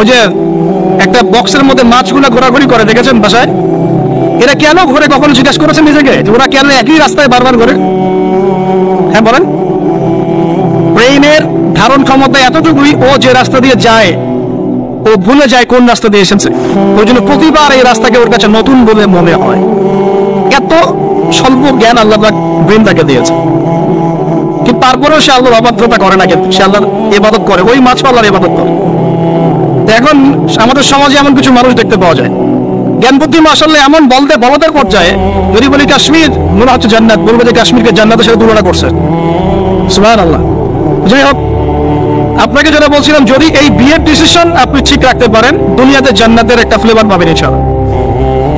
যে একটা বক্সের মধ্যে মাছগুলো ঘোরাঘুরি করে, দেখেছেন বাসায়? এরা কেন ঘুরে, কখনো জিজ্ঞেস করেছেন নিজেকে যে ওরা কেন একই রাস্তায় বারবার ঘুরে? হ্যাঁ বলেন। ব্রেইনের ধারণ ক্ষমতা এতটুকুই, ও যে রাস্তা দিয়ে যায় ও ভুলে যায় কোন রাস্তা দিয়ে এসেছে। ওই জন্য প্রতিবার এই রাস্তাকে ওর কাছে নতুন বলে মনে হয়। এত স্বল্প জ্ঞান আল্লাহ ব্রেন তাকে দিয়েছে, কিন্তু তারপরেও সে আল্লাহর অবাধ্যতা করে না, কিন্তু সে আল্লাহর ইবাদত করে, ওই মাছ আল্লাহর ইবাদত করে। এখন আমাদের সমাজে এমন কিছু মানুষ দেখতে পাওয়া যায়, জ্ঞান বুদ্ধি মাশাআল্লাহ এমন বলদের পর্যায়ে, যদি বলি কাশ্মীর মনে হচ্ছে জান্নাত, বলবে যে কাশ্মীরকে জান্নাতের সাথে তুলনা করছে। সুবহানাল্লাহ। যাই হোক, আপনাকে যেটা বলছিলাম, যদি এই বিয়ের ডিসিশন আপনি ঠিক রাখতে পারেন, দুনিয়াতে জান্নাতের একটা ফ্লেভার পাবেন ইনশাআল্লাহ।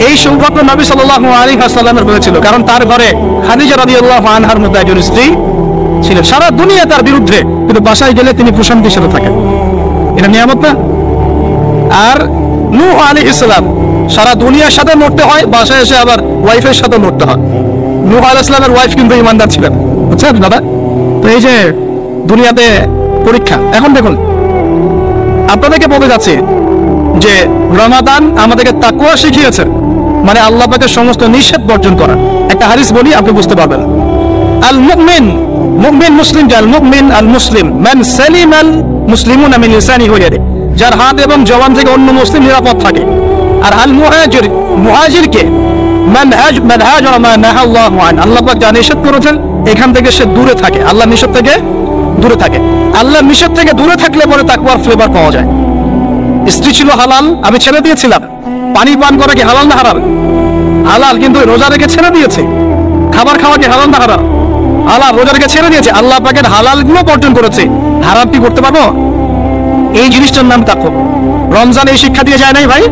এই সৌভাগ্য নবী সাল্লাল্লাহু আলাইহি ওয়াসাল্লামের হয়েছিল, কারণ তার ঘরে খাদিজা রাদিয়াল্লাহু আনহার মতো একজন স্ত্রী ছিলেন। সারা দুনিয়া তার বিরুদ্ধে, কিন্তু বাসায় গেলে তিনি প্রশান্তির সাথে থাকেন। এটা নিয়ামত না? আর নূহ আলাইহিস সালাম, সারা দুনিয়ার সাথে লড়তে হয়, বাসায় এসে আবার ওয়াইফের সাথে লড়তে হয়। নূহ আলাইহিস সালামের ওয়াইফ কিন্তু ইমানদার ছিলেন, বুঝছেন দাদা? তো এই যে দুনিয়াতে পরীক্ষা। এখন দেখুন, আপনাদেরকে বলে যাচ্ছে যে রমাদান আমাদেরকে তাকওয়া শিখিয়েছে, মানে আল্লাহ পাকের সমস্ত নিষেধ বর্জন করা। একটা হাদিস বলি, আপনি বুঝতে পারবেন। আল মুমিন, মুমিন মুসলিম, আল মুমিন আল মুসলিম মান সালিম আল মুসলিমুনা মিন লিসানিহি ওয়া ইয়াদিহি, যার হাত এবং জবান থেকে অন্য মুসলিম নিরাপদ থাকে। আর আল মুহাজির, মুহাজিরকে মান হাজারা মা নাহা আল্লাহু আন, আল্লাহ পাক যা নিষেধ করেছেন এখান থেকে সে দূরে থাকে, আল্লাহ নিষেধ থেকে দূরে থাকে। আল্লাহ নিষেধ থেকে দূরে থাকলে পরে তাকওয়ার ফ্লেভার পাওয়া যায়। স্ত্রী ছিল হালাল, আমি ছেড়ে দিয়েছিলাম। পানি পান করা কি হালাল না হারাম? হালাল, কিন্তু রোজা রেখে ছেড়ে দিয়েছে। খাবার খাওয়া কি হালাল না হারাম? হালাল, রোজা রেখে ছেড়ে দিয়েছে। আল্লাহ পাকের হালাল গুলো বর্জন করেছে, হারাম কি করতে পারবো? এই জিনিসটার নাম তাকওয়া। রমজান এই শিক্ষা দিয়ে যায় নাই ভাই?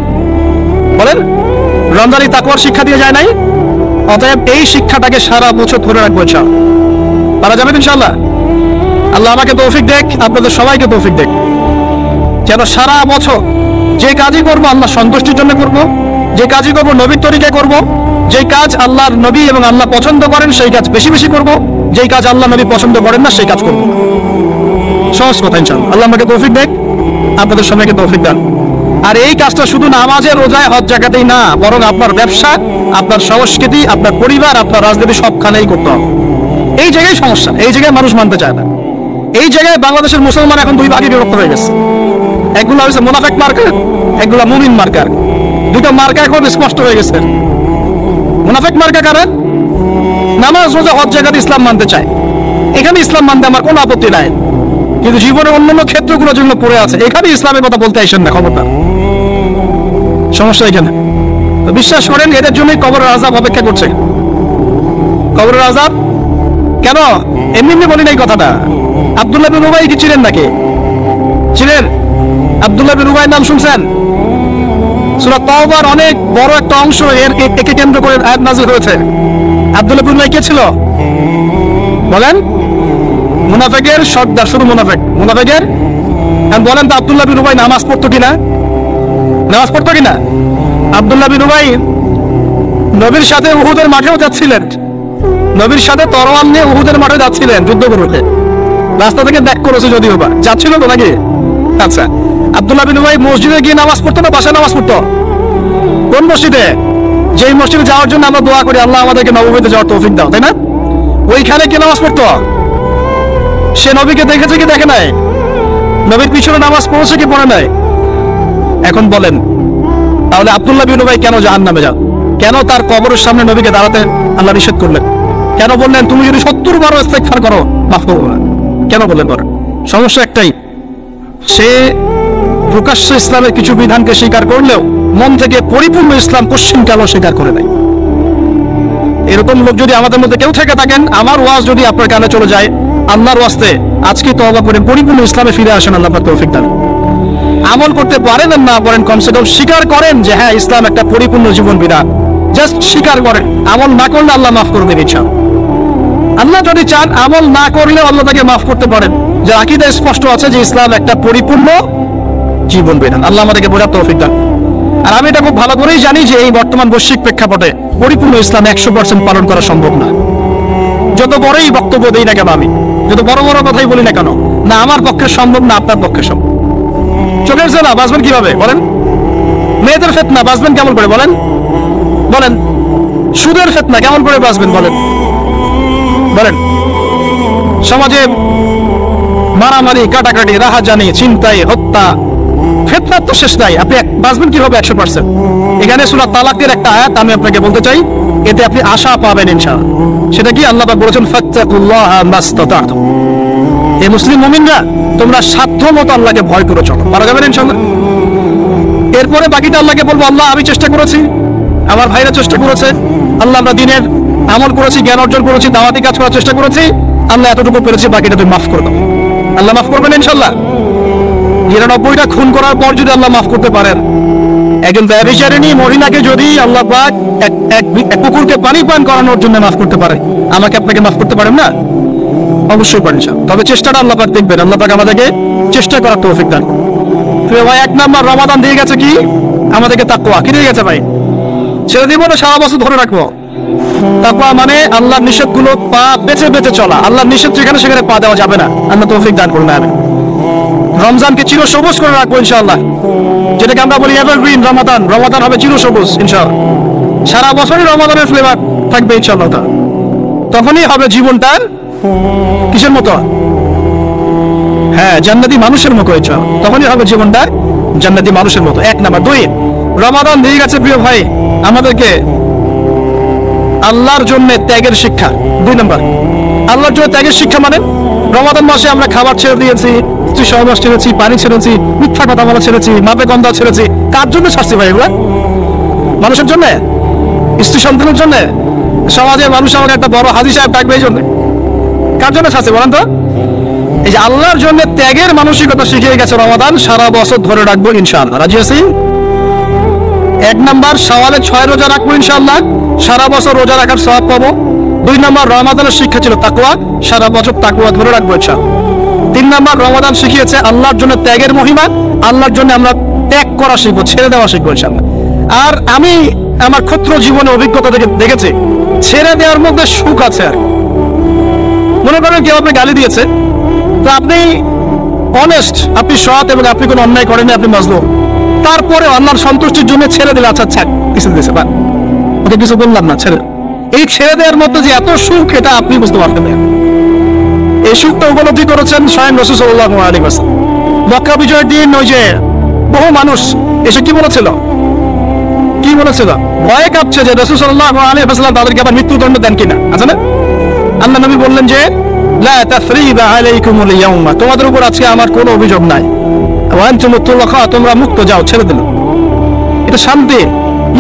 বলেন, রমজান এই তাকওয়ার শিক্ষা দিয়ে যায় নাই? অতএব এই শিক্ষাটাকে সারা বছর ধরে রাখবো ইনশাআল্লাহ। পারা যাবে ইনশাআল্লাহ? আল্লাহ আমাকে তৌফিক দেখ, আপনাদের সবাইকে তৌফিক দেখ, যেন সারা বছর যে কাজই করবো আল্লাহ সন্তুষ্টির জন্য করব, যে কাজই করবো নবীর তরিকায় করব, যে কাজ আল্লাহর নবী এবং আল্লাহ পছন্দ করেন সেই কাজ বেশি বেশি করব, যেই কাজ আল্লাহ নবী পছন্দ করেন না সেই কাজ করব। সহজ কথা ইনশাআল্লাহ। আল্লাহ আমাকে তৌফিক দেখ, আপনাদের সবাইকে তৌফিক দেন। আর এই কাজটা শুধু নামাজে, রোজায়, হজ জাকাতেই না, বরং আপনার ব্যবসা, আপনার সংস্কৃতি, আপনার পরিবার, আপনার রাজনীতি সবখানেই করতে হবে। এই জায়গায় সমস্যা, এই জায়গায় মানুষ মানতে চায় না। এই জায়গায় বাংলাদেশের মুসলমান এখন দুই ভাগে বিভক্ত হয়ে গেছে। একগুলো হচ্ছে মুনাফিক মার্কার, একগুলো মুমিন মার্কার। দুটো মার্কা এখন স্পষ্ট হয়ে গেছে। মুনাফিক মার্কা কারা? নামাজ, রোজা, হজ জাকাত ইসলাম মানতে চায়, এখানে ইসলাম মানতে আমার কোনো আপত্তি নাই, কিন্তু জীবনের অন্যান্য ক্ষেত্রগুলোর জন্য পড়ে আছে, এখানে ইসলামের কথা বলতে আসেন না, খবরদার। সমস্যা এখানে। তো বিশ্বাস করেন, এদের জন্যই কবরের আযাব অপেক্ষা করছে। কবরের আযাব কেন? এমনি এমনি বলি না এই কথাটা। আব্দুল্লাহ বিন উবাই কি ছিলেন নাকি? ছিলেন? আব্দুল্লাহ বিন উবাই নাম শুনছেন? সূরা তাওবার অনেক বড় একটা অংশ একে কেন্দ্র করে আয়াত নাযিল হয়েছে। আব্দুল্লাহ বিন উবাই কে ছিল বলেন? মুনাফিকের সর্দার, শুধু মুনাফিকের। বলেন তো আব্দুল্লাহ বিন উবাই নামাজ পড়তো কিনা? নামাজ পড়তো কিনা? আব্দুল্লাহ বিন উবাই নবীর সাথে উহুদের মাঠেও যাচ্ছিলেন, নবীর সাথে তরোয়াল নিয়ে উহুদের মাঠে যাচ্ছিলেন যুদ্ধ করতে। রাস্তা থেকে ব্যাক করেছে যদিও বা, যাচ্ছিল তো নাকি? আচ্ছা, আব্দুল্লাহ বিন উবাই মসজিদে গিয়ে নামাজ পড়তো না বাসায় নামাজ পড়তো? কোন মসজিদে? যেই মসজিদে যাওয়ার জন্য আমরা দোয়া করি আল্লাহ আমাদেরকে নববীতে যাওয়ার তৌফিক দাও, তাই না? ওইখানে কি নামাজ পড়তো? সে নবীকে দেখেছে কি দেখে নাই? নবীর পিছনে নামাজ পড়েছে কি পড়ে নাই? এখন বলেন, তাহলে আব্দুল্লাহ বিন উবাই কেন জাহান্নামে যান? কেন তার কবরের সামনে নবীকে দাঁড়াতে আল্লাহ নিষেধ করলেন? কেন বললেন তুমি যদি 70 বার ইস্তেগফার করো মাফ করবো না? কেন বললেন? সমস্যা একটাই, সে প্রকাশ্য ইসলামের কিছু বিধানকে স্বীকার করলেও মন থেকে পরিপূর্ণ ইসলাম কোশ্চিনকালও স্বীকার করে নাই। এরকম লোক যদি আমাদের মধ্যে কেউ থেকে থাকেন, আমার ওয়াজ যদি আপনার কানে চলে যায়, আল্লাহর ওয়াস্তে আজকে তওবা করে পরিপূর্ণ ইসলামে ফিরে আসেন, আল্লাহ পাক তৌফিক দান। আমল করতে পারেন আর না পারেন, কমসে কম স্বীকার করেন যে হ্যাঁ ইসলাম একটা পরিপূর্ণ জীবন বিধান। জাস্ট স্বীকার করেন, আমল না করলে আল্লাহ মাফ করে দেবেন ইনশাআল্লাহ। আল্লাহ যদি চান আমল না করলে আল্লাহ তাকে মাফ করতে পারেন, যে আকীদা স্পষ্ট আছে যে ইসলাম একটা পরিপূর্ণ জীবন বিধান। আল্লাহ আমাদেরকে বোঝার তৌফিক দান। আর আমি এটা খুব ভালো করেই জানি যে এই বর্তমান বৈশ্বিক প্রেক্ষাপটে পরিপূর্ণ ইসলাম 100% পালন করা সম্ভব না। যত বড়ই বক্তব্য দেই না কেন, আমি যত বড় বড় কথাই বলি না কেন, না আমার পক্ষে সম্ভব, না আপনার পক্ষে সম্ভব। চোখের জেনা বাঁচবেন কিভাবে বলেন? মেয়েদের ফিতনা বাঁচবেন কেমন করে বলেন? বলেন। সুদের ফিতনা কেমন করে বাঁচবেন বলেন? বলেন। সমাজে মারামারি, কাটাকাটি, রাহাজানি, ছিনতাই, হত্যা, ফিতনার তো শেষ নাই। আপনি বাঁচবেন কিভাবে 100%? এখানে সূরা তালাকের একটা আয়াত আমি আপনাকে বলতে চাই, এতে আপনি আশা পাবেন ইনশাআল্লাহ। সেটা কি? আল্লাহ পাক বলেছেন ফাত্তাকুল্লাহা মাসতাতা'তুম। এই মুসলিম মুমিনরা তোমরা সাধ্যমতো আল্লাহকে ভয় করে চলো, পারা যাবে ইনশাআল্লাহ। এরপরে বাকিটা আল্লাহকে বলবো, আল্লাহ আমি চেষ্টা করেছি, আমার ভাইরা চেষ্টা করেছে, আল্লাহ আমরা দিনের আমল করেছি, জ্ঞান অর্জন করেছি, দাওয়াতি কাজ করার চেষ্টা করেছি, আল্লাহ এতটুকু পেরেছি, বাকিটা তুমি মাফ করে দাও। আল্লাহ মাফ করবেন ইনশাআল্লাহ। 99টা খুন করার পর যদি আল্লাহ মাফ করতে পারেন, একজন ব্যভিচারিণী মহিলাকে যদি আল্লাহ পাক এক কুকুরকে পানি পান করানোর জন্য মাফ করতে পারে, আমাকে আপনাকে মাফ করতে পারেন না? অবশ্যই পারেন। তবে চেষ্টাটা আল্লাহ পাক দেখবেন। আল্লাহ পাক আমাদেরকে চেষ্টা করার তৌফিক দান করুন। ভাই 1 নাম্বার রমাদান দিয়ে গেছে কি আমাদেরকে? তাকওয়া। কি দিয়ে গেছে ভাই? ছেড়ে দিব না সারা বছর ধরে রাখবো? তাকওয়া মানে আল্লাহর নিষেধগুলো পা বেঁচে বেঁচে চলা। আল্লাহর নিষেধ যেখানে সেখানে পা দেওয়া যাবে না। আল্লাহ তৌফিক দান করুন। আমি রমজানকে চিরসবুজ করে রাখবো ইনশাআল্লাহ, যেটাকে আমরা বলি এভারগ্রিন রমাদান। রমাদান হবে চিরসবুজ ইনশাআল্লাহ। সারা বছরই রমাদানের ফ্লেভার থাকবে ইনশাআল্লাহ। তখনই হবে জীবনটা কিসের মতো? হ্যাঁ, জান্নাতি মানুষের মতো ইনশাআল্লাহ। তখনই হবে জীবনটা জান্নাতি মানুষের মতো। 1 নাম্বার। 2, রমাদান দিয়ে গেছে প্রিয় ভাই আমাদেরকে আল্লাহর জন্য ত্যাগের শিক্ষা। 2 নাম্বার, আল্লাহর জন্য ত্যাগের শিক্ষা মানে রমাদান মাসে আমরা খাবার ছেড়ে দিয়েছি, স্ত্রী সহবাস ছেড়েছি, পানি ছেড়েছি, মিথ্যা কথা বলা ছেড়েছি, মাপে গন্ধা ছেড়েছি। কার জন্য শাস্তি ভাই এগুলা? মানুষের জন্য? স্ত্রী সন্তানের জন্য? সমাজে মানুষ আমাকে একটা বড় হাজী সাহেব ডাকবে এই জন্য? কার জন্য শাস্তি বলেন তো? এই যে আল্লাহর জন্য ত্যাগের মানসিকতা শিখিয়ে গেছে রমাদান, সারা বছর ধরে রাখবো ইনশাআল্লাহ। রাজি আছি? 1 নাম্বার, শাওয়ালে 6 রোজা রাখবো ইনশাআল্লাহ, সারা বছর রোজা রাখার সওয়াব পাবো। 2 নাম্বার, রমাদানের শিক্ষা ছিল তাকওয়া, সারা বছর তাকওয়া ধরে রাখবো ইনশাআল্লাহ। 3 নাম্বার, রমাদান শিখিয়েছে আল্লাহর জন্য ত্যাগের মহিমা। আল্লাহর জন্য আমরা ত্যাগ করা শিখবো, ছেড়ে দেওয়া শিখবো ইনশাআল্লাহ। আর আমি আমার ক্ষুদ্র জীবনে অভিজ্ঞতা থেকে দেখেছি ছেড়ে দেওয়ার মধ্যে সুখ আছে। আর মনে করেন কেউ আপনি গালি দিয়েছে, তো আপনি অনেস্ট, আপনি সৎ এবং আপনি কোনো অন্যায় করেননি, আপনি মজলুম, তারপরে আল্লাহর সন্তুষ্টির জন্য ছেড়ে দিলে, আচ্ছা আচ্ছা কিছু দিয়েছে বা ওকে কিছু বললাম না, ছেড়ে। এই ছেড়ে দেওয়ার মধ্যে যে এত সুখ, এটা আপনি বুঝতে পারবেন না। এই সুখটা উপলব্ধি করেছেন স্বয়ং রাসূল সাল্লাল্লাহু আলাইহি ওয়াসাল্লাম। মক্কা বিজয়ের দিন ওই যে বহু মানুষ এসে কি বলেছিল? কি বলেছিল? ভয়ে কাঁপছে যে রাসূল সাল্লাল্লাহু আলাইহি ওয়াসাল্লাম তাদেরকে আবার মৃত্যুদণ্ড দেন কিনা, আছে না? আল্লাহ নবী বললেন যে লা তাসরিবা আলাইকুমুল ইয়াউমা, তোমাদের উপর আজকে আমার কোনো অভিযোগ নাই, ওয়া আনতুম তুলাকা, তোমরা মুক্ত, যাও, ছেড়ে দিল। এটা শান্তি।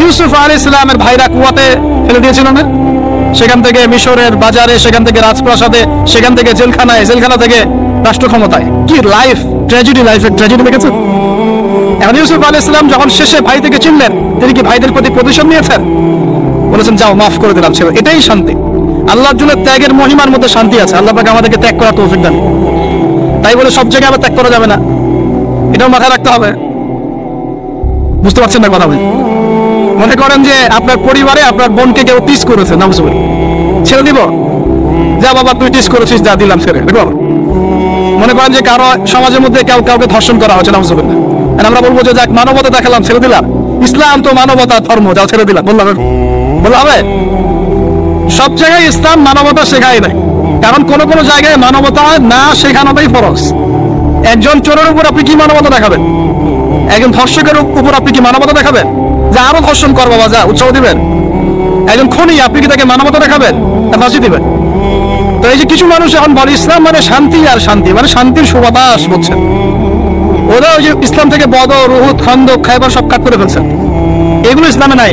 ইউসুফ আলাইহিস সালামের ভাইরা কুয়াতে ফেলে দিয়েছিল না? সেখান থেকে মিশরের বাজারে, সেখান থেকে রাজপ্রাসাদে, সেখান থেকে জেলখানায়, জেলখানা থেকে রাষ্ট্র ক্ষমতায়। কি লাইফ, ট্র্যাজেডি, লাইফের ট্র্যাজেডি দেখেছেন? এখন ইউসুফ আলাইহিস সালাম যখন শেষে ভাই থেকে চিনলেন, তিনি কি ভাইদের প্রতি প্রতিশোধ নিয়েছেন? বলেছেন যাও, মাফ করে দিলাম, ছেড়ে। এটাই শান্তি। আল্লাহর জন্য ত্যাগের মহিমার মধ্যে শান্তি আছে। আল্লাহ পাক আমাদেরকে ত্যাগ করার তৌফিক দান। তাই বলে সব জায়গায় আবার ত্যাগ করা যাবে না, এটাও মাথায় রাখতে হবে। বুঝতে পারছেন না কথা? মনে করেন যে আপনার পরিবারে আপনার বোনকে কেউ টিস করেছে, নাউজুবিল্লাহ, ছেড়ে দিব? যা বাবা তুই টিস করেছিস, যা দিলাম, ছেড়ে। মনে করেন যে কারো সমাজের মধ্যে কাউকে ধর্ষণ করা হচ্ছে, নাউজুবিল্লাহ, আর আমরা বলবো যে যাক মানবতা দেখালাম, ছেড়ে দিলাম। ইসলাম তো মানবতা ধর্ম, যাও ছেড়ে দিলাম, বললাম হবে? সব জায়গায় ইসলাম মানবতা শেখায় নাই, কারণ কোন কোন জায়গায় মানবতা না শেখানোটাই ফরজ। একজন চোরের উপর আপনি কি মানবতা দেখাবেন? একজন ধর্ষকের উপর আপনি কি মানবতা দেখাবেন যে আরো ধর্ষণ কর বাবা, যা, উৎসাহ দিবেন? একজন খুনি, আপনি কি তাকে মানবতা দেখাবেন? ফাঁসি দিবেন? তো এই যে কিছু মানুষ এখন বলে ইসলাম মানে শান্তি, আর শান্তি মানে শান্তির সুবাতাস বলছেন। ওরা ওই যে ইসলাম থেকে বদর, উহুদ, খন্দক, খায়বার সব কাট করে ফেলছেন। এগুলো ইসলামে নাই।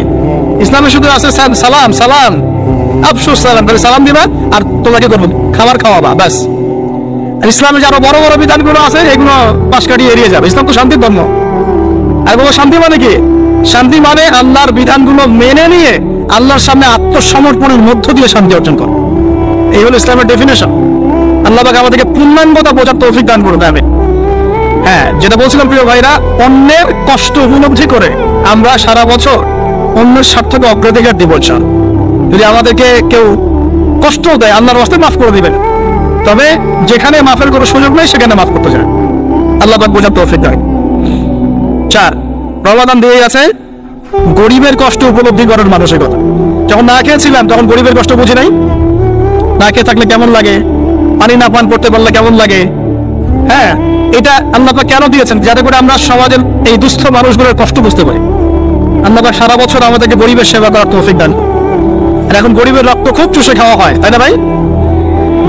ইসলামে শুধু আছে সালাম, সালাম, আফসোস সালাম, তাহলে সালাম দিবা আর তোমাকে করবো খাবার খাওয়াবা, ব্যাস। আর ইসলামে যে আরো বড় বড় বিধানগুলো আছে, এগুলো পাশ কাটিয়ে এড়িয়ে যাবে। ইসলাম তো শান্তির ধর্ম। আর বলো শান্তি মানে কি? শান্তি মানে আল্লাহর বিধানগুলো মেনে নিয়ে আল্লাহর সামনে আত্মসমর্পণের মধ্য দিয়ে শান্তি অর্জন করো। এই হলো ইসলামের ডেফিনেশন। আল্লাহ পাক আমাদেরকে পূর্ণাঙ্গতা বোঝার তৌফিক দান করবে। আমি যেটা বলছিলাম প্রিয় ভাইরা, অন্যের কষ্ট উপলব্ধি করে আমরা সারা বছর অন্যের স্বার্থকে অগ্রাধিকার দিব। যদি আমাদেরকে কেউ কষ্ট দেয়, আল্লাহর রাস্তায় মাফ করে দিবেন, তবে যেখানে মাফের কোনো সুযোগ নেই সেখানে মাফ করতে চায়। আল্লাহ পাক বোঝার তৌফিক দেয়। 4, রমাদান দিয়ে গেছে গরিবের কষ্ট উপলব্ধি করার মানসিকতা। যখন না খেয়েছিলাম তখন গরিবের কষ্ট বুঝি নাই, না খেয়ে থাকলে কেমন লাগে, পানি না পান করতে পারলে কেমন লাগে। হ্যাঁ, এটা আল্লাহ পাক কেন দিয়েছেন? যাতে করে আমরা সমাজের এই দুস্থ মানুষগুলোর কষ্ট বুঝতে পারি। আল্লাহ পাক সারা বছর আমাদেরকে গরিবের সেবা করার তৌফিক দান। আর এখন গরিবের রক্ত খুব চুষে খাওয়া হয়, তাই না ভাই?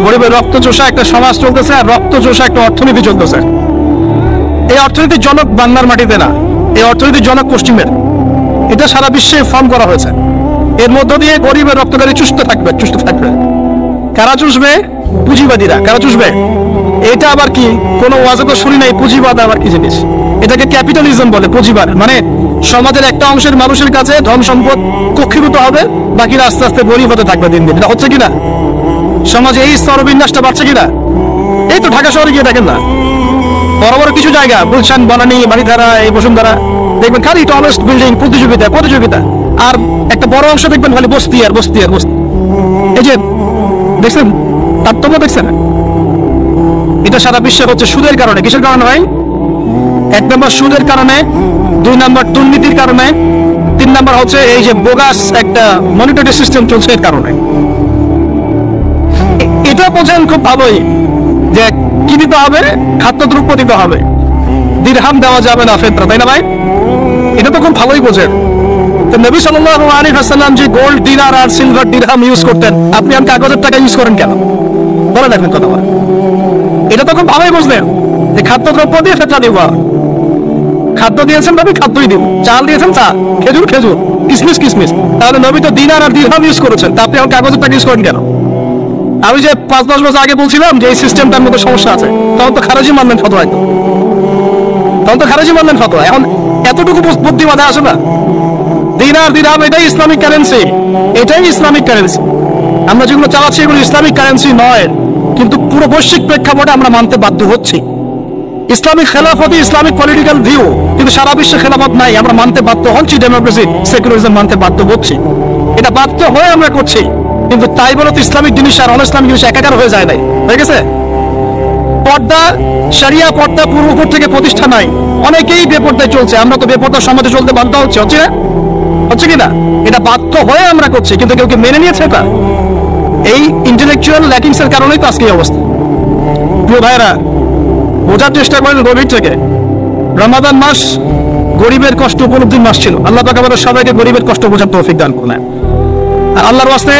গরিবের রক্ত চোষা একটা সমাজ চলতেছে, আর রক্ত চোষা একটা অর্থনীতি চলতেছে। এই অর্থনীতির জনক বাংলার মাটিতে না, এই অর্থনীতির জনক পশ্চিমের। এটা সারা বিশ্বে ফর্ম করা হয়েছে। এর মধ্য দিয়ে গরিবের রক্তকারী চুষতে থাকবে। কারা চুষবে? পুঁজিবাদীরা। কারা চুষবে? এটা আবার কি? কোন ওয়াজে তো শুনি নাই পুঁজিবাদ আবার কি জিনিস। এটাকে ক্যাপিটালিজম বলে। পুঁজিবাদ মানে সমাজের একটা অংশের মানুষের কাছে ধন সম্পদ কক্ষীভূত হবে, বাকিরা আস্তে আস্তে গরিব হতে থাকবে দিন দিন। এটা হচ্ছে কিনা? সমাজে এই স্তরবিন্যাসটা বাড়ছে কিনা? এই তো ঢাকা শহরে গিয়ে দেখেন না, বড় বড় কিছু জায়গা, গুলশান, বনানী, বাড়িধারা, এই বসুন্ধরা, দেখবেন খালি টলেস্ট বিল্ডিং, প্রতিযোগিতা। আর একটা বড় অংশ দেখবেন খালি বস্তি আর বস্তি। এই যে দেখছেন তারতম্য, দেখছেন? এটা সারা বিশ্বে হচ্ছে সুদের কারণে। কিসের কারণে ভাই? 1 নম্বর সুদের কারণে, 2 নম্বর দুর্নীতির কারণে, 3 নম্বর হচ্ছে এই যে বোগাস একটা মনিটরি সিস্টেম চলছে এর কারণে। এটা বোঝেন খুব ভালোই যে কি দিতে হবে? খাদ্যদ্রব্য দিতে হবে, দিরহাম দেওয়া যাবে না, ফেতরা, তাই না ভাই? এটা তো খুব ভালোই বোঝেন। তো নবী সাল্লাল্লাহু আলাইহি ওয়াসাল্লাম যে গোল্ড দিনার আর সিলভার দিরহাম ইউজ করতেন, আপনি আর কাগজের টাকা ইউজ করেন কেন? বলে দেখেন কথা বলে। এটা তো খুব ভালোই বুঝলেন যে খাদ্যদ্রব্য দিয়ে ফেতরা দিব। খাদ্য দিয়েছেন নবী, খাদ্যই দিব। চাল দিয়েছেন চাল, খেজুর, কিসমিস। তাহলে নবী তো দিনার আর দিরহাম ইউজ করেছেন, তা আপনি আর কাগজের টাকা ইউজ করেন কেন? আমি যে 5-10 বছর আগে বলছিলাম যে এই সিস্টেমটার মধ্যে সমস্যা আছে, তখন তো খারেজি মানলেন ফতোয়া। এখন এতটুকু বুদ্ধি মাথায় আসে না? দিনার দিরহাম এটাই ইসলামিক কারেন্সি, আমরা যেগুলো চালাচ্ছি এগুলো ইসলামিক কারেন্সি নয়, কিন্তু পুরো বৈশ্বিক প্রেক্ষাপটে আমরা মানতে বাধ্য হচ্ছি। ইসলামিক খেলাফতই ইসলামিক পলিটিক্যাল ভিউ, কিন্তু সারা বিশ্বে খেলাফত নাই, আমরা মানতে বাধ্য হচ্ছি। ডেমোক্রেসি, সেকুলারিজম মানতে বাধ্য হচ্ছি। এটা বাধ্য হয়ে আমরা করছি, কিন্তু তাই বলে তো ইসলামিক জিনিস আর অন ইসলামিক জিনিস একাকার হয়ে যায় নাই, হয়ে গেছে? পর্দা, শরিয়া পর্দা পুরো উপর থেকে প্রতিষ্ঠা নাই, অনেকেই বেপর্দায় চলছে। আমরা তো বেপর্দার সমাজে চলতে বাধ্য হচ্ছে কিনা? এটা বাধ্য হয়ে আমরা করছি, কিন্তু কেউ কি মেনে নিয়েছে এটা? এই ইন্টেলেকচুয়াল ল্যাকিংস এর কারণেই তো আজকে এই অবস্থা। প্রিয় ভাইরা, বোঝার চেষ্টা করেন গভীর থেকে। রমাদান মাস গরিবের কষ্ট উপলব্ধির মাস ছিল। আল্লাহ পাক আমাদের সবাইকে গরিবের কষ্ট বোঝার তৌফিক দান করলেন। আর আল্লাহর ওয়াস্তে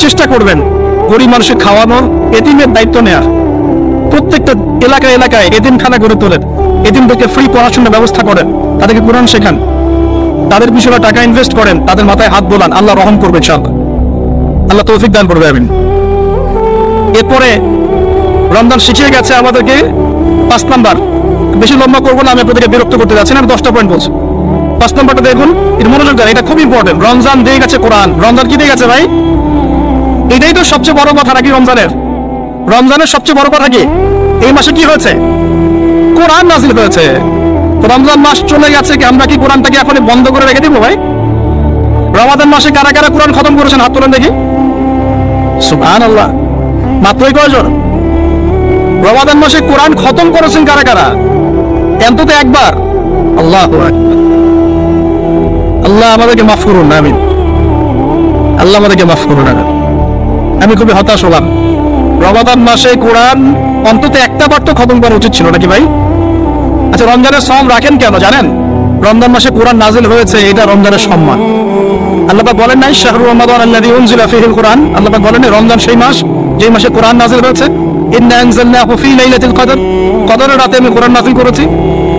চেষ্টা করবেন গরিব মানুষের খাওয়ানোর, এতিমের দায়িত্ব নেওয়ার। প্রত্যেকটা এলাকায় এতিমখানা গড়ে তোলেন, এতিমদেরকে ফ্রি পড়াশোনার ব্যবস্থা করেন, তাদেরকে কোরআন শেখান, তাদের পিছনে টাকা ইনভেস্ট করেন, তাদের মাথায় হাত বোলান। আল্লাহ রহম করবে ইনশাআল্লাহ, আল্লাহ তৌফিক দান করবে। আমিন। এরপরে রমজান শিখিয়ে গেছে আমাদেরকে 5 নাম্বার, বেশি লম্বা করবো না, আমি আপনাদেরকে বিরক্ত করতে যাচ্ছি না, 10টা পয়েন্ট বলছি। 5 নাম্বারটা দেখুন, এর মনোযোগ দেন, এটা খুব ইম্পর্টেন্ট। রমজান দিয়ে গেছে কোরআন। রমজান কি দিয়ে গেছে ভাই? এটাই তো সবচেয়ে বড় কথা নাকি? রমজানের সবচেয়ে বড় কথা কি? এই মাসে কি হয়েছে? কোরআন নাযিল হয়েছে। রমজান মাস চলে গেছে, কি আমরা কি কোরআনটাকে এখন বন্ধ করে রেখে দিব ভাই? রমাদান মাসে কারা কারা কোরআন খতম করেছেন হাত তোলেন দেখি। সুবহানাল্লাহ, মাত্রই কয়জন? রমাদান মাসে কোরআন খতম করেছেন কারা কারা? অন্তত একবার। আল্লাহু আকবার। আল্লাহ আমাদেরকে মাফ করুন, আমিন। আল্লাহ আমাদেরকে মাফ করুন। আমি খুবই হতাশ হলাম। রমাদান মাসে কোরআন অন্তত একটা বার তো খতম করা উচিত ছিল নাকি ভাই? আচ্ছা, রমজানের সওম রাখেন কেন জানেন? রমজান মাসে কোরআন নাজিল হয়েছে, এটা রমজানের সম্মান। আল্লাহ পাক বলেন নাই শাহরু রমাদান আল্লাযী উনজিলা ফীহিল কোরআন? আল্লাহ পাক বলেন রমজান সেই মাস যেই মাসে কোরআন নাজিল হয়েছে। ইন্না আনজালনাহু ফী লাইলাতিল কদর, কদরের রাতে আমি কোরআন নাজিল করেছি।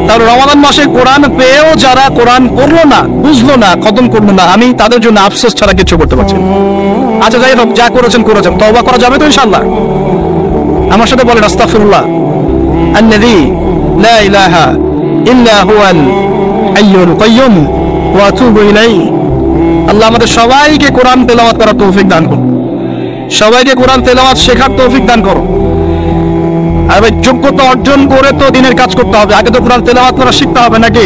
তাহলে রমাদান মাসে কোরআন পেয়েও যারা কোরআন পড়লো না, বুঝলো না, খতম করলো না, আমি তাদের জন্য আফসোস ছাড়া কিছু করতে পারছি না। আচ্ছা যাই হোক, যা করেছেন তওবা করা যাবে তো ইনশাআল্লাহ? আমার সাথে বলেন আস্তাগফিরুল্লাহ আল্লাযী লা ইলাহা ইল্লা হুয়াল হাইয়ুল কাইয়্যুম ওয়া আতুবু ইলাইহি। আল্লাহ আমাদের সবাইকে কোরআন তেলাওয়াত করার তৌফিক দান করুন, সবাইকে কোরআন তেলাওয়াত শেখার তৌফিক দান করো। আর ভাই, যোগ্যতা অর্জন করে তো দিনের কাজ করতে হবে, আগে তো কোরআন তেলাওয়াত করা শিখতে হবে নাকি?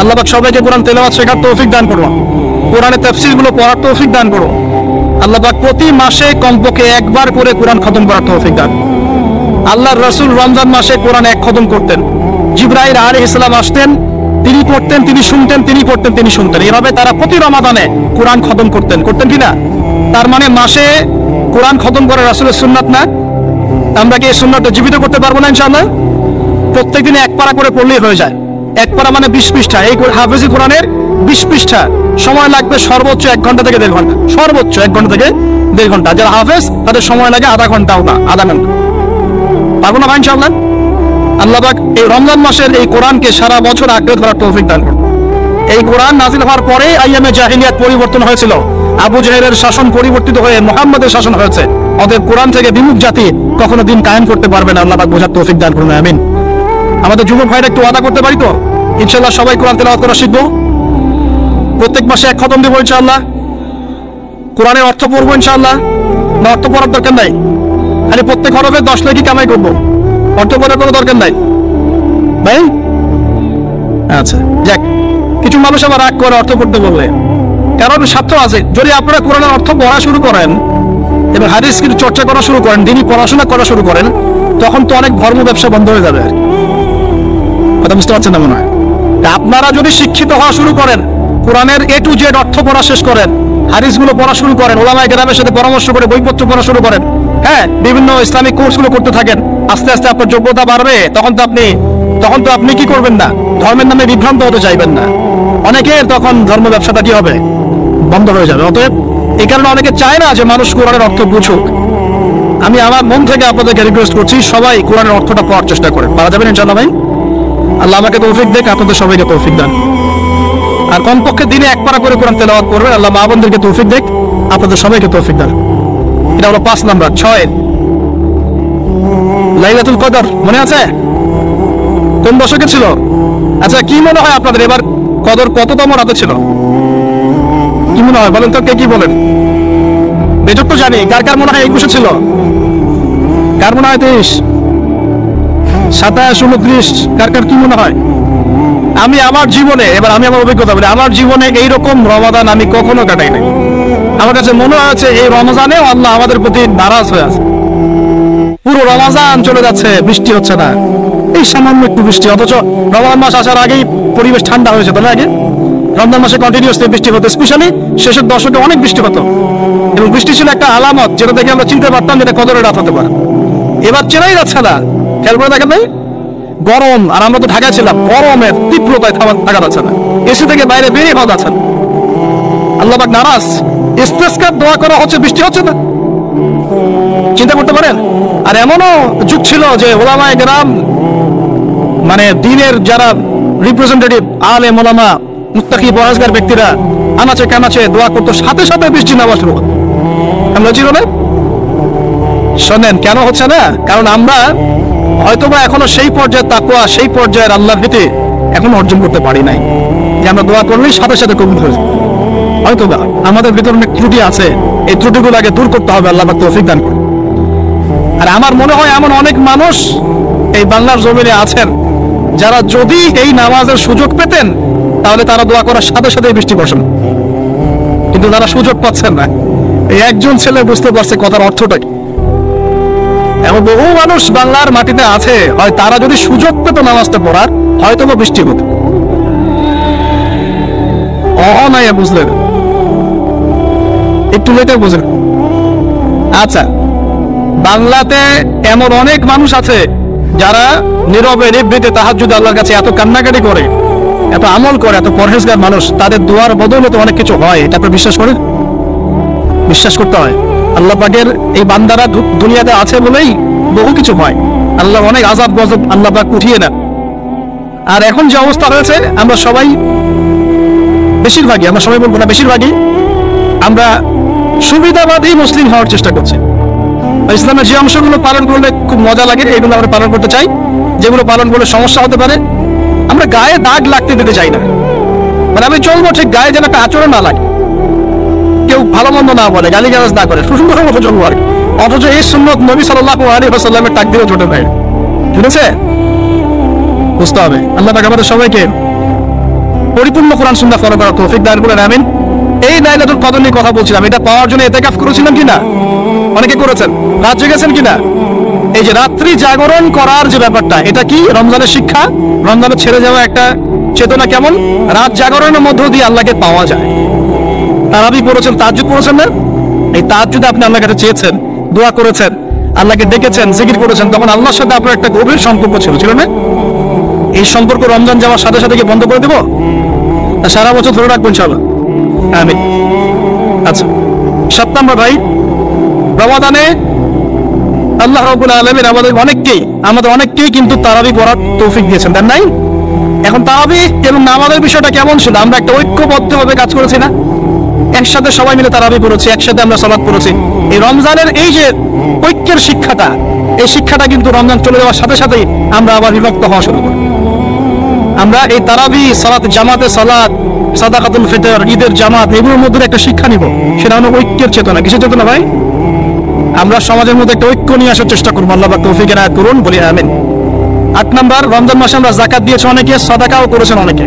আল্লাহ পাক সবাইকে কোরআন তেলাওয়াত শেখার তৌফিক দান করুন, কোরআনের তাফসীরগুলো পড়ার তৌফিক দান করো। আল্লাহ পাক প্রতি মাসে কমপক্ষে একবার করে কোরআন খতম করার তৌফিক দান। আল্লাহর রাসূল রমজান মাসে কোরআন 1 খতম করতেন, জিবরাইল আলাইহিস সালাম আসতেন, তিনি পড়তেন, তিনি শুনতেন, তিনি পড়তেন, তিনি শুনতেন। এভাবে তারা প্রতি রমাদানে কোরআন খতম করতেন কিনা? তার মানে মাসে কোরআন খতম করা রাসূলের সুন্নাত না? আমরা কি এই সুন্নাতটা জীবিত করতে পারবো না ইনশাআল্লাহ? প্রত্যেকদিনে এক পারা করে পড়লেই হয়ে যায়। এক পারা মানে 20 পৃষ্ঠা। এই হাফেজি কোরআনের 20 পৃষ্ঠা, সময় লাগবে সর্বোচ্চ 1 ঘন্টা থেকে 1.5 ঘন্টা, সর্বোচ্চ 1 ঘন্টা থেকে 1.5 ঘন্টা। যারা হাফেজ তাদের সময় লাগে আধা ঘন্টাও না, আধা ঘন্টা। পারবো না ভাই ইনশাআল্লাহ? আল্লাহ পাক এই রমজান মাসের এই কোরআনকে সারা বছর আঁকড়ে ধরার তৌফিক দান করুন। এই কোরআন নাজিল হওয়ার পরে আইয়ামে জাহিলিয়াত পরিবর্তন হয়েছিল, আবু জাহেলের শাসন পরিবর্তিত হয়ে মুহাম্মদের শাসন হয়েছে। অতএব কোরআন থেকে বিমুখ জাতি কখনো দিন কায়েম করতে পারবে না। আল্লাহ পাক বোঝার তৌফিক দান করুন, আমিন। আমাদের যুবক ভাইরা একটু ওয়াদা করতে পারি তো ইনশাআল্লাহ সবাই কোরআন তেলাওয়াত করা শিখবো, প্রত্যেক মাসে 1 খতম দেবো ইনশাআল্লাহ, কোরআনের অর্থ পড়বো ইনশাআল্লাহ। না অর্থ পড়ার দরকার নাই, খালি প্রত্যেক হরফে 10 লাখ কামাই করবো, অর্থ পড়ার কোনো দরকার নাই ভাই। আচ্ছা যাক, কিছু মানুষ আবার রাগ করে অর্থ পড়তে বললে, কারণ স্বার্থ আছে। যদি আপনারা কোরআনের অর্থ পড়া শুরু করেন এবং হাদিস কিছু চর্চা করা শুরু করেন, দিনই পড়াশোনা করা শুরু করেন, তখন তো অনেক ধর্ম ব্যবসা বন্ধ হয়ে যাবে। কথা বুঝতে পারছেন না মনে হয়? আপনারা যদি শিক্ষিত হওয়া শুরু করেন, কোরআনের A to Z অর্থ পড়া শেষ করেন, হাদিসগুলো পড়া শুরু করেন, ওলামায়ে কেরামের সাথে পরামর্শ করে বইপত্র পড়া শুরু করেন, হ্যাঁ, বিভিন্ন ইসলামিক কোর্সগুলো করতে থাকেন, আস্তে আস্তে আপনার যোগ্যতা বাড়বে। তখন তো আপনি কি করবেন না, ধর্মের নামে বিভ্রান্ত হতে চাইবেন না। অনেকের তখন ধর্ম ব্যবসাটা কি হবে, বন্ধ হয়ে যাবে। অতএব এই কারণে অনেকে চায় না যে মানুষ কোরআনের অর্থ বুঝুক। আমি আমার মন থেকে আপনাদেরকে রিকোয়েস্ট করছি, সবাই কোরআনের অর্থটা পড়ার চেষ্টা করেন। পারা যাবেন ইনশাআল্লাহ ভাই? আল্লাহ আমাকে তৌফিক দেখ, আপনাদের সবাইকে তৌফিক দেন। আর কমপক্ষে দিনে 1 পারা করে কোরআন তেলাওয়াত করবেন। আল্লাহ মা বোনদেরকে তৌফিক দেখ, আপনাদের সবাইকে তৌফিক দেন। এটা হলো 5 নাম্বার। 6 লাইলাতুল কদর মনে আছে? কোন দশকে ছিল? আচ্ছা কি মনে হয় আপনাদের এবার কদর কততম রাতে ছিল? কি মনে হয় বলেন তো, কে কি বলেন? বেজক তো জানি, কার কার মনে হয় 21 ছিল? কার মনে হয় 23, 27, 29? কার কার কি মনে হয়? আমি আমার জীবনে, এবার আমি আমার অভিজ্ঞতা বলি, আমার জীবনে এইরকম রমাদান আমি কখনো কাটাই নাই। আমার কাছে মনে হয়েছে এই রমজানেও আল্লাহ আমাদের প্রতি নারাজ হয়ে আছে। পুরো রমজান চলে যাচ্ছে, বৃষ্টি হচ্ছে না, এই সামান্য একটু বৃষ্টি, অথচ রমজান মাস আসার আগেই পরিবেশ ঠান্ডা হয়েছে। তাহলে আগে রমজান মাসে কন্টিনিউয়াসলি বৃষ্টি হতো, স্পেশালি শেষের দশকে অনেক বৃষ্টি হতো, এবং বৃষ্টি ছিল একটা আলামত যেটা দেখে আমরা চিনতে পারতাম যেটা কদরের রাত হতে পারে। এবার চেনাই যাচ্ছে না, খেয়াল করে দেখেন নাই? গরম, আর আমরা তো ঢাকায় ছিলাম, গরমের তীব্রতায় থাকা যাচ্ছে না, এসি থেকে বাইরে বেরিয়ে হওয়া যাচ্ছে না। আল্লাহ পাক নারাজ, ইস্তেসকার দোয়া করা হচ্ছে, বৃষ্টি হচ্ছে না। চিন্তা করতে পারেন? আর এমনও যুগ ছিল যে ওলামায়ে কেরাম, মানে দিনের যারা রিপ্রেজেন্টেটিভ আলেম ওলামা মুত্তাকি পরহেজগার ব্যক্তিরা আনাচে কানাচে দোয়া করতো, সাথে সাথে বৃষ্টি নামা শুরু হতো। আমরা ছিল না? শোনেন কেন হচ্ছে না? কারণ আমরা হয়তোবা এখনো সেই পর্যায়ে তাকওয়া, সেই পর্যায়ের আল্লাহর ভীতি এখনো অর্জন করতে পারি নাই, যে আমরা দোয়া করলেই সাথে সাথে কবুল হয়ে যায়। হয়তোবা আমাদের ভিতরে অনেক ত্রুটি আছে, এই ত্রুটিগুলো আগে দূর করতে হবে। আল্লাহ পাক তৌফিক দান করুন। আর আমার মনে হয় এমন অনেক মানুষ এই বাংলার জমিনে আছেন যারা যদি এই নামাজের সুযোগ পেতেন তাহলে তারা দোয়া করার সাথে সাথে বৃষ্টি বর্ষণ, কিন্তু তারা সুযোগ পাচ্ছেন না। এই একজন ছেলে বুঝতে পারছে কথার অর্থটা কি। এমন বহু মানুষ বাংলার মাটিতে আছে, হয় তারা যদি সুযোগ পেত নামাজটা পড়ার, হয়তো বা বৃষ্টি হতো। নাই বুঝলেন, একটু লেটে বুঝলেন। আচ্ছা, বাংলাতে এমন অনেক মানুষ আছে যারা নীরবে নিভৃতে তাহাজ্জুদ আল্লাহর কাছে এত কান্নাকাটি করে, এত আমল করে, এত পরহেজগার মানুষ, তাদের দোয়ার বদৌলতে অনেক কিছু হয়। এটা আপনি বিশ্বাস করেন? বিশ্বাস করতে হয়। আল্লাহ পাকের এই বান্দারা দুনিয়াতে আছে বলেই বহু কিছু হয়। আল্লাহ অনেক আযাব গজব আল্লাহ পাক উঠিয়ে নেন। আর এখন যে অবস্থা হয়েছে, আমরা সবাই বেশিরভাগই, আমরা সবাই বলবো না, বেশিরভাগই আমরা সুবিধাবাদী মুসলিম হওয়ার চেষ্টা করছি। ইসলামের যে অংশগুলো পালন করলে খুব মজা লাগে এগুলো আমরা পালন করতে চাই, যেগুলো পালন করলে সমস্যা হতে পারে আমরা গায়ে দাগ লাগতে দিতে চাই না। মানে আমি চলবো ঠিক, গায়ে যেন একটা আচরণ না লাগে, কেউ ভালো মন্দ না বলে, গালিগালাজ না করে, সুন্দর মতো চলবো আর কি। অথচ এই সুন্নত নবী সাল্লাল্লাহু আলাইহি ওয়াসাল্লামের তাকদীরে জোটে নাই। বুঝেছে? বুঝতে হবে। আল্লাহ পাক আমাদের সবাইকে পরিপূর্ণ কোরআন সুন্নাহ ফলো করার তৌফিক দান করুন, আমিন। এই লাইলাতুল কদর নিয়ে কথা বলছিলাম, এটা পাওয়ার জন্য ইতিকাফ করেছিলাম কিনা? অনেকে করেছেন। রাত জেগেছেন কিনা? এই যে রাত্রি জাগরণ করার যে ব্যাপারটা, এটা কি রমজানের শিক্ষা? রমজানে ছেড়ে যাওয়া একটা চেতনা কেমন? রাত জাগরণের মধ্য দিয়ে আল্লাহকে পাওয়া যায়। তারাবি পড়েছেন, তাহাজ্জুদ পড়েছেন না? এই তাহাজ্জুদে আপনি আল্লাহর কাছে চেয়েছেন, দোয়া করেছেন, আল্লাহকে ডেকেছেন, জিকির করেছেন, তখন আল্লাহর সাথে আপনার একটা গভীর সম্পর্ক ছিল না? এই সম্পর্ক রমজান যাওয়ার সাথে সাথে কি বন্ধ করে দেবো? সারা বছর ধরে রাখবো ইনশাআল্লাহ। আমিন। আচ্ছা, 7 নম্বর ভাই, রমাদানে আল্লাহ রাব্বুল আলামিন আমাদের অনেককেই কিন্তু তারাবি পড়ার তৌফিক দিয়েছেন, দেন নাই? এখন তারাবি এবং নামাজের বিষয়টা কেমন ছিল? আমরা একটা ঐক্যবদ্ধভাবে কাজ করেছি না? একসাথে সবাই মিলে তারাবি পড়েছি, একসাথে আমরা সালাত পড়েছি। এই রমজানের এই যে ঐক্যের শিক্ষাটা, এই শিক্ষাটা কিন্তু রমজান চলে যাওয়ার সাথে সাথেই আমরা আবার বিভক্ত হওয়া শুরু করি। আমরা এই তারাবি, সালাত, জামাতে সালাত, সাদাকাতুল ফিতর, ঈদের জামাত, এগুলোর মধ্যে একটা শিক্ষা নিব, সেটা হলো ঐক্যের চেতনা। কিসের চেতনা ভাই? আমরা সমাজের মধ্যে একটা ঐক্য নিয়ে আসার চেষ্টা করবো। আল্লাহ পাক তৌফিক এনায়েত করুন, বলি আমিন। 8 নাম্বার, রমজান মাসে আমরা যাকাত দিয়েছি অনেকে, সাদাকাও করেছেন অনেকে।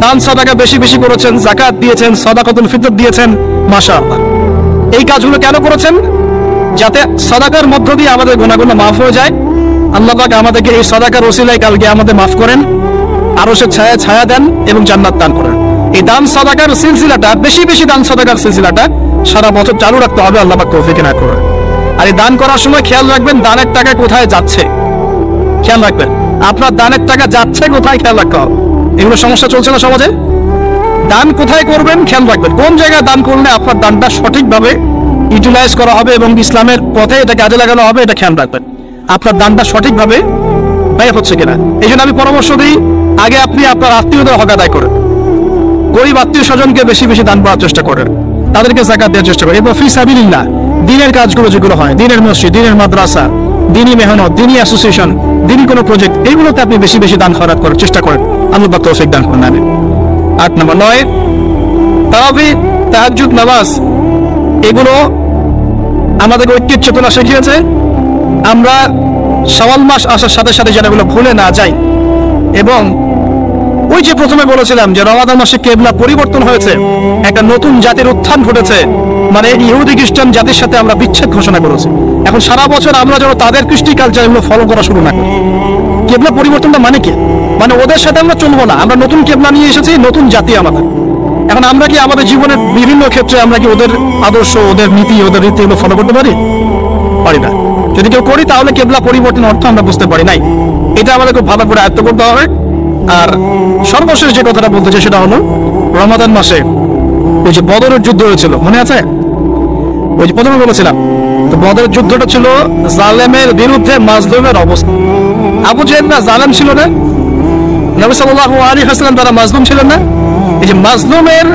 দান সাদাকা বেশি বেশি করেছেন, যাকাত দিয়েছেন, সাদাকাতুল ফিতর দিয়েছেন, মাশাআল্লাহ। এই কাজগুলো কেন করেছেন? যাতে সাদাকার মধ্য দিয়ে আমাদের গুনাহগুলো মাফ হয়ে যায়। আল্লাহ পাক আমাদেরকে এই সাদাকার ওসিলায় কালকে আমাদের মাফ করেন, আরশের ছায়া ছায়া দেন এবং জান্নাত দান করেন। এই দান সাদাকার সিলসিলাটা, বেশি বেশি দান সাদাকার সিলসিলাটা সারা বছর চালু রাখতে হবে। আল্লাহ পাক তৌফিক এনায়েত করুন। আর এই দান করার সময় খেয়াল রাখবেন দানের টাকা কোথায় যাচ্ছে, খেয়াল রাখবেন আপনার দানের টাকা যাচ্ছে কোথায়, খেয়াল রাখতে হবে। এগুলো সমস্যা চলছে না সমাজে? দান কোথায় করবেন খেয়াল রাখবেন, কোন জায়গায় দান করলে আপনার দানটা সঠিকভাবে ইউটিলাইজ করা হবে এবং ইসলামের পথে এটা কাজে লাগানো হবে, এটা খেয়াল রাখবেন। আপনার দানটা সঠিকভাবে ব্যয় হচ্ছে কিনা। এই জন্য আমি পরামর্শ দিই, আগে আপনি আপনার আত্মীয়দের হক আদায় করেন, গরিব আত্মীয় স্বজনকে বেশি বেশি দান করার চেষ্টা করেন, তাদেরকে যাকাত দেওয়ার চেষ্টা করেন। এবং ফি সাবিলিল্লাহ, দ্বীনের কাজগুলো যেগুলো হয়, দ্বীনের মসজিদ, দ্বীনের মাদ্রাসা, দ্বীনি মেহনত, দ্বীনি অ্যাসোসিয়েশন, দ্বীনি কোনো প্রজেক্ট, এইগুলোতে আপনি বেশি বেশি দান খরচ করার চেষ্টা করেন। আল্লাহ পাক তৌফিক দান করুন, আমিন। 8 নম্বর, 9, তারাবি, তাহাজ্জুদ, নামাজ, এগুলো আমাদের ঐক্যের চেতনা শিখিয়েছে। আমরা শাওয়াল মাস আসার সাথে সাথে যেন এগুলো ভুলে না যাই। এবং ওই যে প্রথমে বলেছিলাম যে রমাদান মাসে কিবলা পরিবর্তন হয়েছে, একটা নতুন জাতির উত্থান ঘটেছে, মানে ইহুদি খ্রিস্টান জাতির সাথে আমরা বিচ্ছেদ ঘোষণা করেছি। এখন সারা বছর আমরা যেন তাদের কৃষ্টি কালচার এগুলো ফলো করা শুরু না করি। কিবলা পরিবর্তনটা মানে কি? মানে ওদের সাথে আমরা চলবো না, আমরা নতুন কিবলা নিয়ে এসেছি, নতুন জাতি আমাদের। এখন আমরা কি আমাদের জীবনের বিভিন্ন ক্ষেত্রে আমরা কি ওদের আদর্শ, ওদের নীতি, ওদের রীতি এগুলো ফলো করতে পারি? পারি না। যদি কেউ করি তাহলে কিবলা পরিবর্তন অর্থ আমরা বুঝতে পারি নাই। এটা আমাদের খুব ভালো করে আয়ত্ত করতে হবে। আর সর্বশেষ যে কথাটা বলতে চাই সেটা হলো, রমাদান মাসে ওই যে বদরের যুদ্ধ হয়েছিল, মনে আছে? ওই যে প্রথমে বলেছিলাম, তো বদরের যুদ্ধটা ছিল জালেমের বিরুদ্ধে মাজলুমের অবস্থা। আবু জেহেল না জালেম ছিল না? নবী সাল্লাল্লাহু আলাইহি ওয়াসাল্লাম তারা মাজলুম ছিলেন না? এই যে মাজলুমের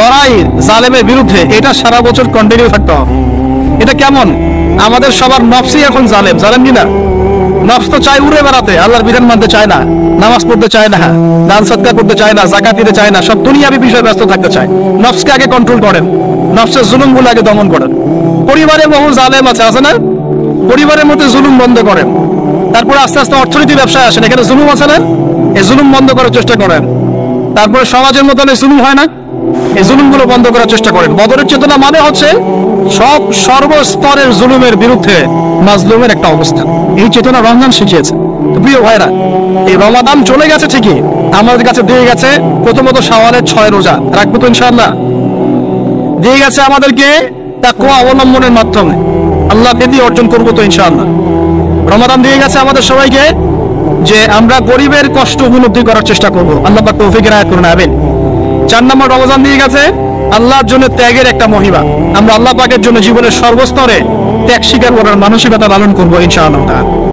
লড়াই জালেমের বিরুদ্ধে, এটা সারা বছর কন্টিনিউ থাকতে হবে। এটা কেমন? আমাদের সবার নফসই এখন জালেম, জালেম কিনা? নফস তো চায় উড়ে বেড়াতে, আল্লাহর বিধান মানতে চায় না, নামাজ পড়তে চায় না, দান সদকা করতে চায় না, যাকাত দিতে চায় না, সব দুনিয়াবি বিষয়ে ব্যস্ত থাকতে চায়। নফসকে আগে কন্ট্রোল করেন, নফসের জুলুমগুলো আগে দমন করেন। পরিবারে বহু জালেম আছে না? পরিবারের মধ্যে জুলুম বন্ধ করেন। তারপরে আস্তে আস্তে অর্থনীতি ব্যবসায় আসেন, এখানে জুলুম আছে না? এই জুলুম বন্ধ করার চেষ্টা করেন। তারপরে সমাজের মধ্যে জুলুম হয় না? এই জুলুমগুলো বন্ধ করার চেষ্টা করেন। বদরের চেতনা মানে হচ্ছে সব সর্বস্তরের জুলুমের বিরুদ্ধে মাজলুমের একটা অবস্থান। এই চেতনা রমজান শিখিয়েছে। প্রিয় ভাইরা, এই রমাদান চলে গেছে ঠিকই, আমাদের কাছে দিয়ে গেছে প্রথমত শাওয়ালের 6 রোজা, রাখবো তো ইনশাআল্লাহ। দিয়ে গেছে আমাদেরকে তাকওয়া অবলম্বনের মাধ্যমে আল্লাহ ভীতি অর্জন করবো তো ইনশাআল্লাহ। রমাদান দিয়ে গেছে আমাদের সবাইকে যে আমরা গরিবের কষ্ট উপলব্ধি করার চেষ্টা করবো। আল্লাহ পাক তৌফিক এনায়েত করুন, আমিন। 4 নম্বর, রমজান দিয়ে গেছে আল্লাহর জন্য ত্যাগের একটা মহিমা। আমরা আল্লাহ পাকের জন্য জীবনের সর্বস্তরে ত্যাগ স্বীকার করার মানসিকতা লালন করবো ইনশাআল্লাহ।